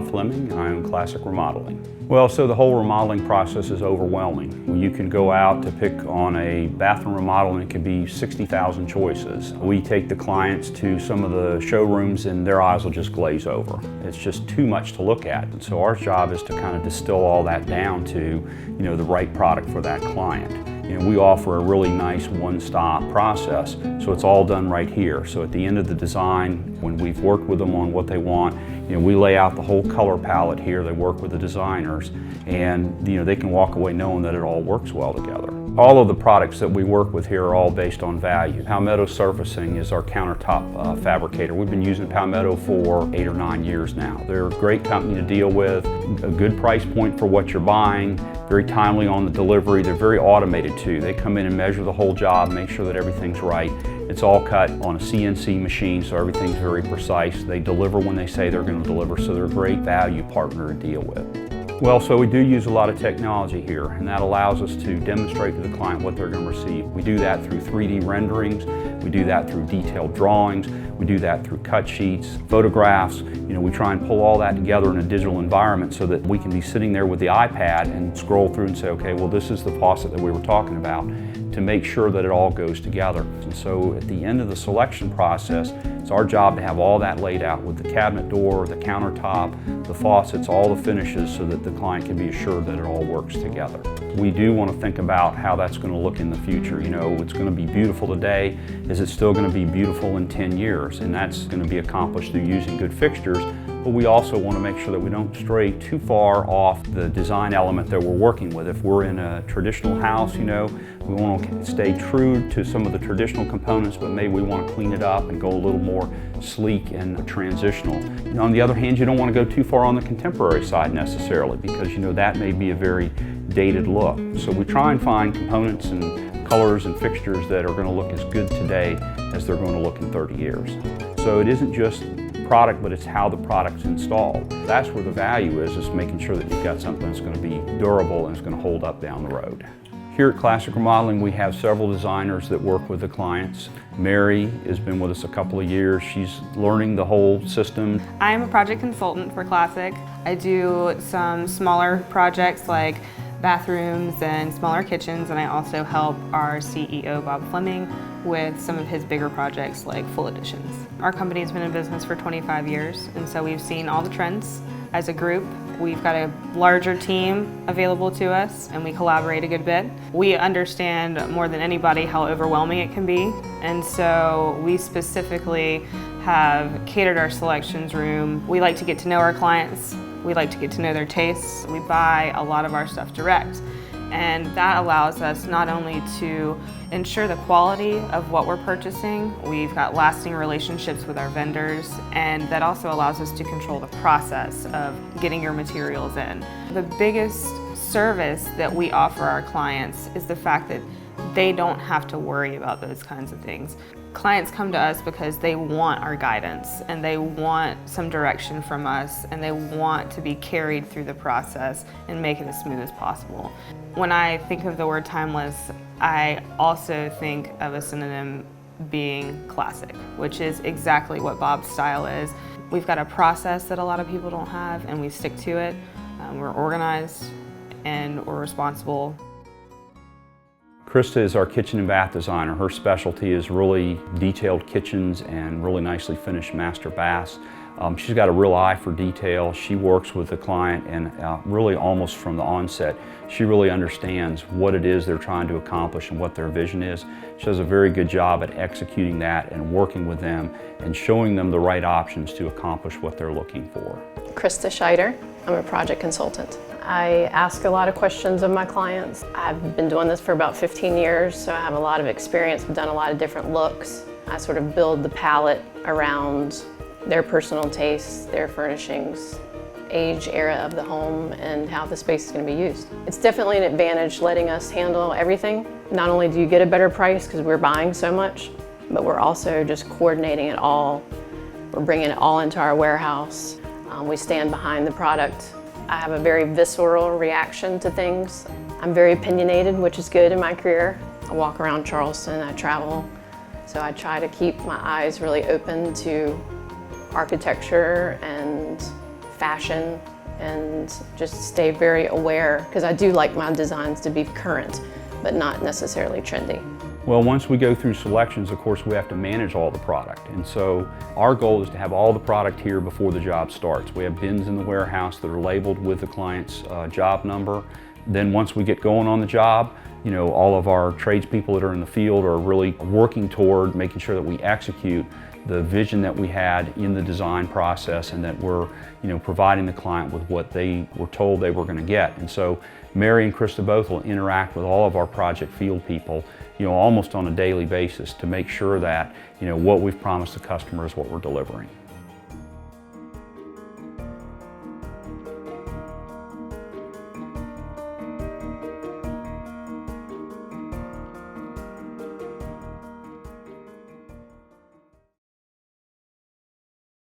Bob Fleming, and I own Classic Remodeling. Well, so the whole remodeling process is overwhelming. You can go out to pick on a bathroom remodel and it could be 60,000 choices. We take the clients to some of the showrooms and their eyes will just glaze over. It's just too much to look at. And so our job is to kind of distill all that down to, the right product for that client. We offer a really nice one-stop process, so it's all done right here. So at the end of the design, when we've worked with them on what they want, we lay out the whole color palette here. They work with the designers, and they can walk away knowing that it all works well together. All of the products that we work with here are all based on value. Palmetto Surfacing is our countertop fabricator. We've been using Palmetto for 8 or 9 years now. They're a great company to deal with, a good price point for what you're buying, very timely on the delivery. They're very automated too. They come in and measure the whole job, make sure that everything's right. It's all cut on a CNC machine, so everything's very precise. They deliver when they say they're going to deliver, so they're a great value partner to deal with. Well, so we do use a lot of technology here, and that allows us to demonstrate to the client what they're going to receive. We do that through 3D renderings, we do that through detailed drawings, we do that through cut sheets, photographs. We try and pull all that together in a digital environment so that we can be sitting there with the iPad and scroll through and say, okay, well, this is the faucet that we were talking about, to make sure that it all goes together. And so at the end of the selection process, it's our job to have all that laid out with the cabinet door, the countertop, the faucets, all the finishes, so that the client can be assured that it all works together. We do want to think about how that's going to look in the future. It's going to be beautiful today. Is it still going to be beautiful in 10 years? And that's going to be accomplished through using good fixtures. But we also want to make sure that we don't stray too far off the design element that we're working with. If we're in a traditional house, we want to stay true to some of the traditional components, but maybe we want to clean it up and go a little more sleek and transitional. On the other hand, you don't want to go too far on the contemporary side necessarily, because that may be a very dated look. So we try and find components and colors and fixtures that are going to look as good today as they're going to look in 30 years. So it isn't just product, but it's how the product's installed. That's where the value is making sure that you've got something that's going to be durable and it's going to hold up down the road. Here at Classic Remodeling, we have several designers that work with the clients. Mary has been with us a couple of years. She's learning the whole system. I'm a project consultant for Classic. I do some smaller projects like bathrooms and smaller kitchens, and I also help our CEO, Bob Fleming, with some of his bigger projects like full additions. Our company's been in business for 25 years, and so we've seen all the trends as a group. We've got a larger team available to us, and we collaborate a good bit. We understand more than anybody how overwhelming it can be, and so we specifically have catered our selections room. We like to get to know our clients. We like to get to know their tastes. We buy a lot of our stuff direct, and that allows us not only to ensure the quality of what we're purchasing, we've got lasting relationships with our vendors, and that also allows us to control the process of getting your materials in. The biggest service that we offer our clients is the fact that they don't have to worry about those kinds of things. Clients come to us because they want our guidance and they want some direction from us, and they want to be carried through the process and make it as smooth as possible. When I think of the word timeless, I also think of a synonym being classic, which is exactly what Bob's style is. We've got a process that a lot of people don't have, and we stick to it. We're organized and we're responsible. Krista is our kitchen and bath designer. Her specialty is really detailed kitchens and really nicely finished master baths. She's got a real eye for detail. She works with the client, and really almost from the onset, she really understands what it is they're trying to accomplish and what their vision is. She does a very good job at executing that and working with them and showing them the right options to accomplish what they're looking for. Krista Scheider. I'm a project consultant. I ask a lot of questions of my clients. I've been doing this for about 15 years, so I have a lot of experience. I've done a lot of different looks. I sort of build the palette around their personal tastes, their furnishings, age, era of the home, and how the space is going to be used. It's definitely an advantage letting us handle everything. Not only do you get a better price because we're buying so much, but we're also just coordinating it all. We're bringing it all into our warehouse. We stand behind the product. I have a very visceral reaction to things. I'm very opinionated, which is good in my career. I walk around Charleston, I travel, so I try to keep my eyes really open to architecture and fashion and just stay very aware, because I do like my designs to be current, but not necessarily trendy. Well, once we go through selections, of course, we have to manage all the product. And so our goal is to have all the product here before the job starts. We have bins in the warehouse that are labeled with the client's job number. Then once we get going on the job, you know, all of our tradespeople that are in the field are really working toward making sure that we execute the vision that we had in the design process, and that we're, you know, providing the client with what they were told they were going to get. And so Mary and Krista both will interact with all of our project field people, you know, almost on a daily basis to make sure that, you know, what we've promised the customer is what we're delivering.